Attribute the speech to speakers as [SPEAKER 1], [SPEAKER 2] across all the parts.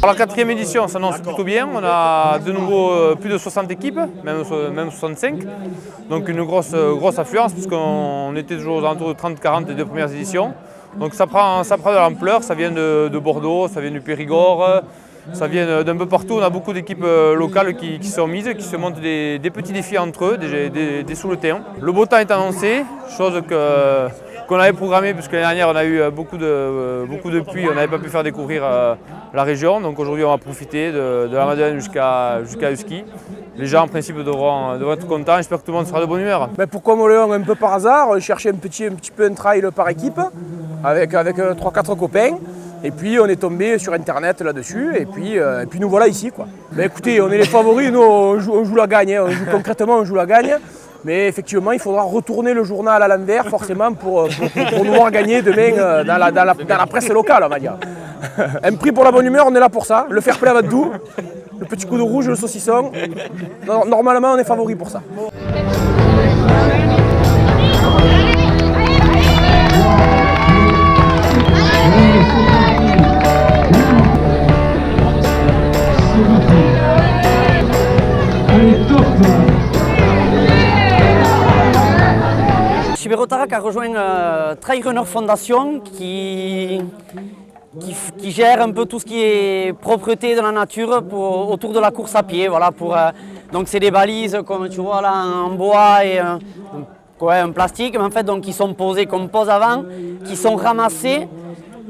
[SPEAKER 1] Pour la 4e édition, ça s'annonce plutôt bien. On a de nouveau plus de 60 équipes, même 65. Donc une grosse affluence, puisqu'on était toujours aux alentours de 30-40 les 2 premières éditions. Donc ça prend de l'ampleur, ça vient de Bordeaux, ça vient du Périgord, ça vient d'un peu partout. On a beaucoup d'équipes locales qui sont mises, qui se montent des petits défis entre eux, des sous le terrain. Le beau temps est annoncé, chose qu'on avait programmée, puisque l'année dernière on a eu beaucoup de pluie, on n'avait pas pu faire découvrir la région. Donc aujourd'hui on va profiter de la Madeleine jusqu'à Husky. Les gens en principe devront être contents, j'espère que tout le monde sera de bonne humeur.
[SPEAKER 2] Pourquoi Moléon? Un peu par hasard, on cherchait un petit peu un trail par équipe avec 3-4 copains. Et puis on est tombé sur internet là-dessus et puis nous voilà ici, quoi. Écoutez, on est les favoris, nous on joue la gagne, concrètement on joue la gagne. Mais effectivement il faudra retourner le journal à l'envers forcément pour nous voir gagner demain dans la presse locale, on va dire. Un prix pour la bonne humeur, on est là pour ça, le fair play à Vadou, le petit coup de rouge, le saucisson. Normalement on est favoris pour ça.
[SPEAKER 3] Chiberotarak a rejoint Trail Runner Foundation qui gère un peu tout ce qui est propreté de la nature autour de la course à pied. Voilà, donc c'est des balises comme tu vois là en bois et un plastique, mais en fait donc, qui sont posées comme pose avant, qui sont ramassées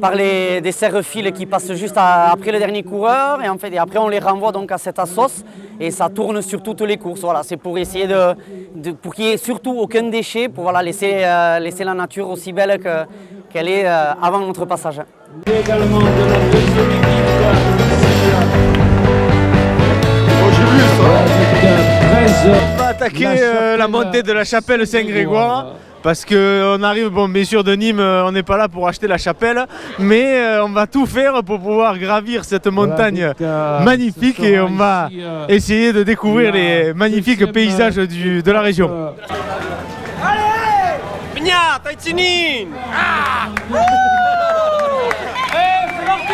[SPEAKER 3] par des serre-fils qui passent juste après le dernier coureur et après on les renvoie donc à cette assos et ça tourne sur toutes les courses. Voilà, c'est pour essayer pour qu'il n'y ait surtout aucun déchet, pour laisser la nature aussi belle qu'elle est avant notre passage.
[SPEAKER 4] Également de la deuxième équipe.
[SPEAKER 5] On va attaquer la montée de la chapelle Saint-Grégoire. Parce qu'on arrive, bien sûr de Nîmes, on n'est pas là pour acheter la chapelle, mais on va tout faire pour pouvoir gravir cette montagne magnifique et on va essayer de découvrir les magnifiques paysages de la région.
[SPEAKER 6] Allez! Vigna, Taïtinin! C'est parti!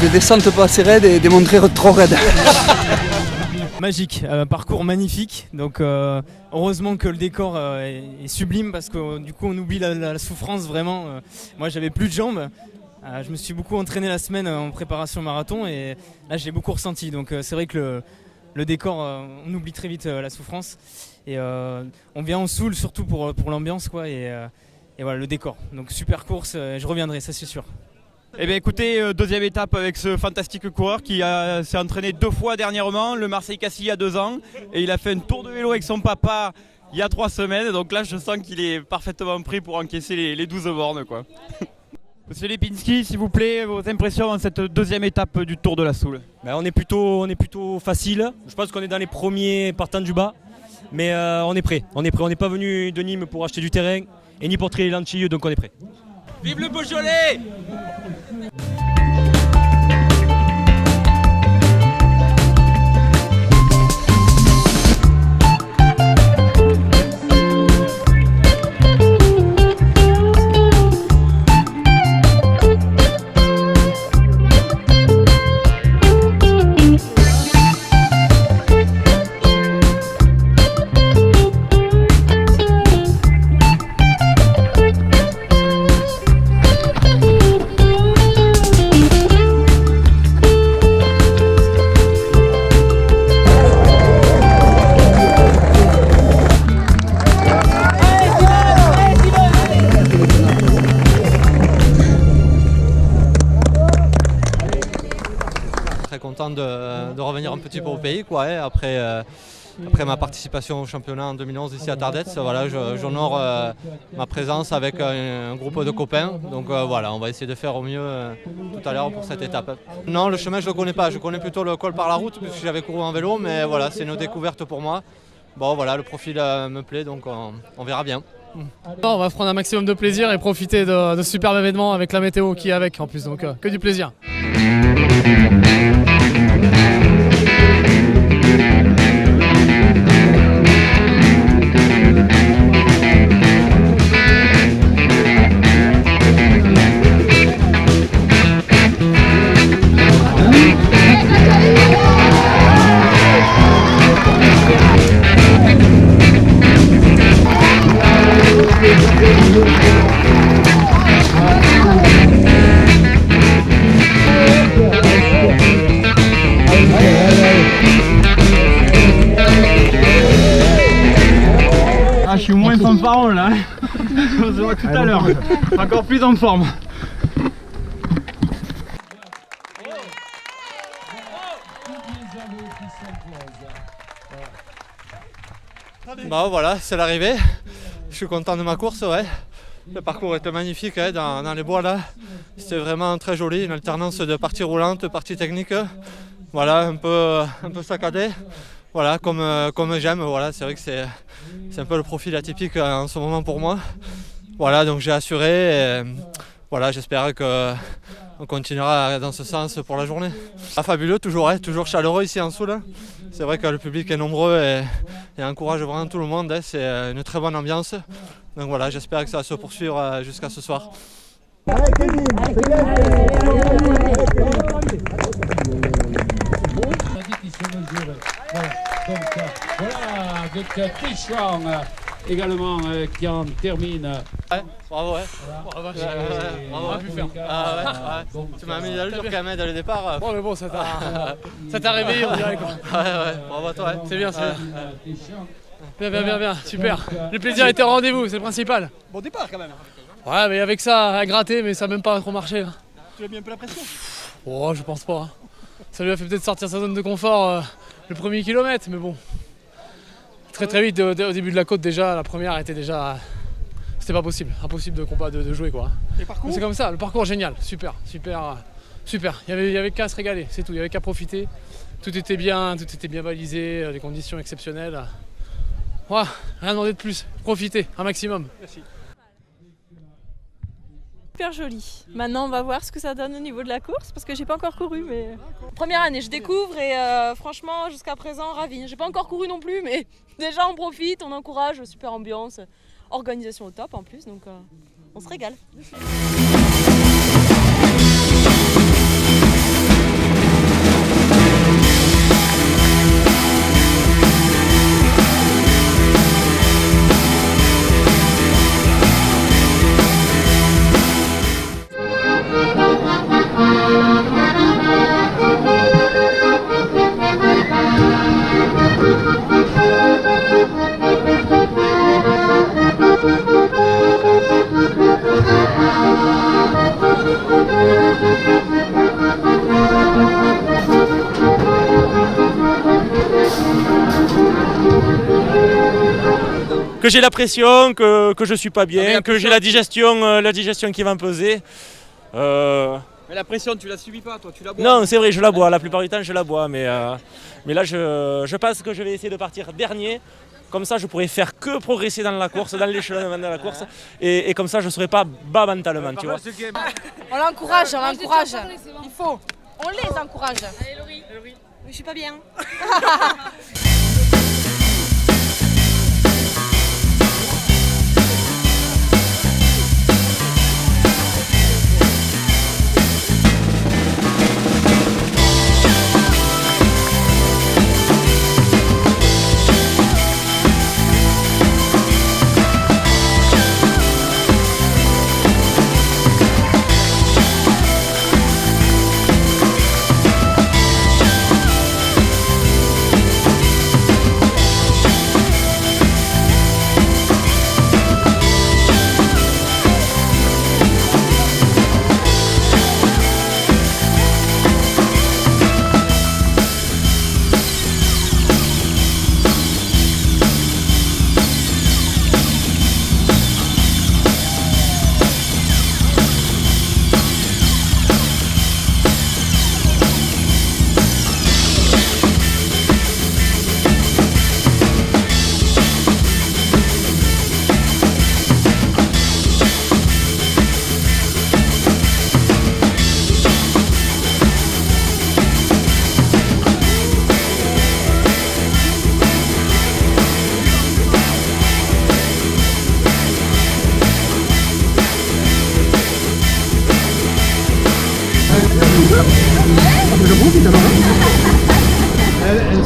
[SPEAKER 7] Des descentes pas assez raides et des montées trop raides.
[SPEAKER 8] Magique, un parcours magnifique, donc heureusement que le décor est sublime parce que du coup on oublie la souffrance vraiment. Moi j'avais plus de jambes, je me suis beaucoup entraîné la semaine en préparation marathon et là j'ai beaucoup ressenti, donc c'est vrai que le décor, on oublie très vite la souffrance et on vient en soul surtout pour l'ambiance quoi et voilà le décor, donc super course, je reviendrai ça c'est sûr.
[SPEAKER 9] Eh bien écoutez, deuxième étape avec ce fantastique coureur qui s'est entraîné 2 fois dernièrement, le Marseille-Cassis il y a 2 ans et il a fait un tour de vélo avec son papa il y a 3 semaines, donc là je sens qu'il est parfaitement prêt pour encaisser les 12 bornes quoi. Monsieur Lipinski, s'il vous plaît, vos impressions dans cette deuxième étape du Tour de la Soule.
[SPEAKER 10] On est plutôt facile, je pense qu'on est dans les premiers partant du bas, mais on est prêt, on n'est pas venu de Nîmes pour acheter du terrain et ni pour trier les lentilles, donc on est prêt.
[SPEAKER 6] Vive le Beaujolais!
[SPEAKER 11] content de revenir un petit peu au pays, quoi, hein, après ma participation au championnat en 2011 ici à Tardets. Voilà, j'honore ma présence avec un groupe de copains. Donc voilà, on va essayer de faire au mieux tout à l'heure pour cette étape. Non, le chemin je ne le connais pas, je connais plutôt le col par la route puisque j'avais couru en vélo, mais voilà, c'est une découverte pour moi. Bon voilà, le profil me plaît, donc on verra bien.
[SPEAKER 12] On va prendre un maximum de plaisir et profiter de ce superbe événement avec la météo qui est avec en plus, donc que du plaisir.
[SPEAKER 5] Ah, je suis moins fanfaron là, on se voit tout à l'heure, encore plus en forme.
[SPEAKER 11] Bah voilà, c'est l'arrivée. Je suis content de ma course, ouais. Le parcours était magnifique hein, dans les bois là. C'était vraiment très joli, une alternance de partie roulante, partie technique. Voilà, un peu saccadé. Voilà, comme j'aime, voilà, c'est vrai que c'est un peu le profil atypique en ce moment pour moi. Voilà, donc j'ai assuré et voilà, j'espère qu'on continuera dans ce sens pour la journée. Ah, fabuleux, toujours, hein, toujours chaleureux ici en Soule. C'est vrai que le public est nombreux et encourage vraiment tout le monde, hein, c'est une très bonne ambiance. Donc voilà, j'espère que ça va se poursuivre jusqu'à ce soir.
[SPEAKER 4] Voilà, Trichon également qui en termine.
[SPEAKER 11] Ouais, bravo, ouais. Bravo, on a pu faire. Ouais. Tu m'as mis l'allure quand même dès le départ.
[SPEAKER 12] Bon, mais bon, ça t'a réveillé, on dirait quoi.
[SPEAKER 11] Ouais, bravo à toi.
[SPEAKER 12] C'est bien, c'est bien. Bien, super. Le plaisir était au rendez-vous, c'est le principal.
[SPEAKER 6] Bon départ quand même.
[SPEAKER 12] Ouais, mais avec ça, à gratter, mais ça n'a même pas trop marché. Hein.
[SPEAKER 6] Tu as mis un peu la pression?
[SPEAKER 12] Oh, je pense pas. Hein. Ça lui a fait peut-être sortir sa zone de confort le premier kilomètre, mais bon. Très vite, au début de la côte déjà, la première était déjà... C'était pas possible, impossible de jouer quoi. C'est comme ça, le parcours génial, super. Il y avait qu'à se régaler, c'est tout, il y avait qu'à profiter. Tout était bien balisé, des conditions exceptionnelles. Ouais, rien demander de plus, profiter un maximum.
[SPEAKER 6] Merci.
[SPEAKER 13] Super joli. Maintenant on va voir ce que ça donne au niveau de la course parce que j'ai pas encore couru mais première année je découvre et franchement jusqu'à présent ravie. J'ai pas encore couru non plus mais déjà on profite, on encourage, super ambiance, organisation au top en plus donc on se régale.
[SPEAKER 10] Que j'ai la pression, que je suis pas bien, que j'ai la digestion qui va me peser.
[SPEAKER 6] Mais la pression tu la subis pas toi, tu la bois?
[SPEAKER 10] Non, c'est vrai, je la bois, la plupart du temps je la bois, mais là je pense que je vais essayer de partir dernier. Comme ça je pourrais faire que progresser dans la course, dans l'échelonnement de la course, et comme ça je ne serai pas bas mentalement, tu vois.
[SPEAKER 13] On l'encourage, il faut, on les encourage. Allez Laurie. Je suis pas bien.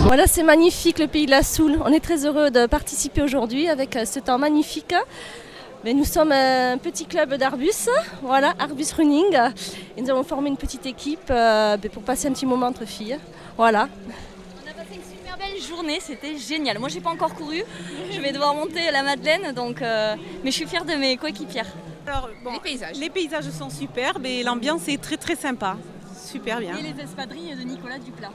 [SPEAKER 14] Voilà, c'est magnifique le pays de la Soule. On est très heureux de participer aujourd'hui avec ce temps magnifique. Mais nous sommes un petit club d'Arbus, voilà, Arbus Running. Et nous avons formé une petite équipe pour passer un petit moment entre filles. Voilà.
[SPEAKER 15] On a passé une super belle journée, c'était génial. Moi, j'ai pas encore couru, je vais devoir monter la Madeleine, donc, mais je suis fière de mes coéquipières.
[SPEAKER 16] Alors, bon, les paysages sont superbes et l'ambiance est très très sympa. Super bien.
[SPEAKER 15] Et les espadrilles de Nicolas Duplat.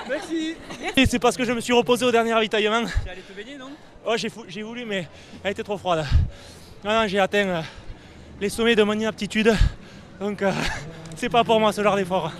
[SPEAKER 10] Merci. Et c'est parce que je me suis reposé au dernier ravitaillement. Tu allais te baigner, non? Oh, j'ai voulu, mais elle était trop froide. Non, j'ai atteint les sommets de mon inaptitude. Donc, c'est pas pour moi ce genre d'effort.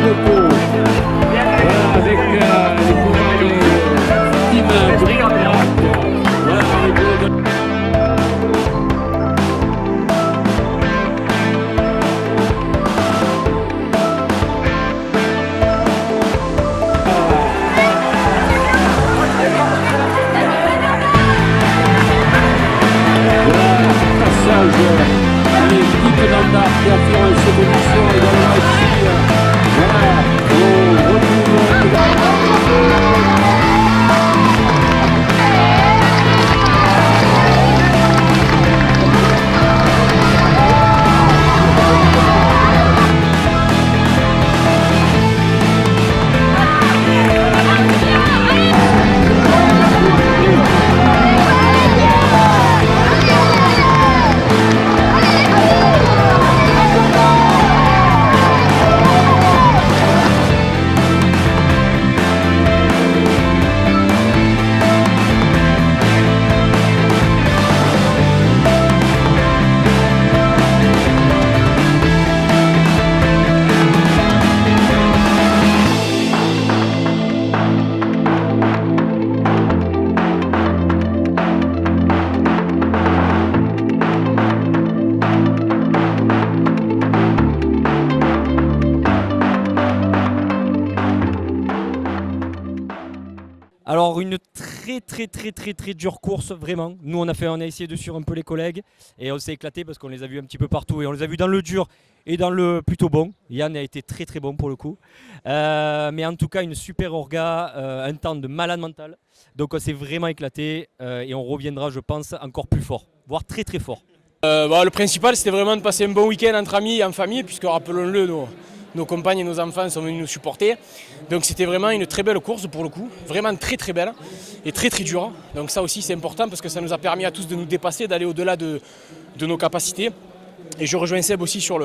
[SPEAKER 4] Monaco. Voilà, avec les coureurs de Team Bric-à-Brac. Voilà, avec le... L'équipe d'Andar qui a fait une seconde mission également ici. Voilà, on retrouve
[SPEAKER 17] Alors une très dure course, vraiment. Nous on a essayé de suivre un peu les collègues et on s'est éclaté parce qu'on les a vus un petit peu partout et on les a vus dans le dur et dans le plutôt bon. Yann a été très bon pour le coup. Mais en tout cas une super orga, un temps de malade mental. Donc on s'est vraiment éclaté et on reviendra je pense encore plus fort, voire très fort.
[SPEAKER 2] Le principal c'était vraiment de passer un bon week-end entre amis et en famille, puisque rappelons-le, nos compagnes et nos enfants sont venus nous supporter. Donc c'était vraiment une très belle course pour le coup, vraiment très belle et très dure. Donc ça aussi c'est important parce que ça nous a permis à tous de nous dépasser, d'aller au-delà de nos capacités. Et je rejoins Seb aussi sur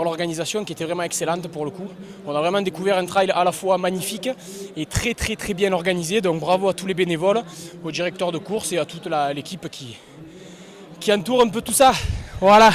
[SPEAKER 2] l'organisation qui était vraiment excellente pour le coup. On a vraiment découvert un trail à la fois magnifique et très bien organisé. Donc bravo à tous les bénévoles, au directeur de course et à toute l'équipe qui entoure un peu tout ça. Voilà.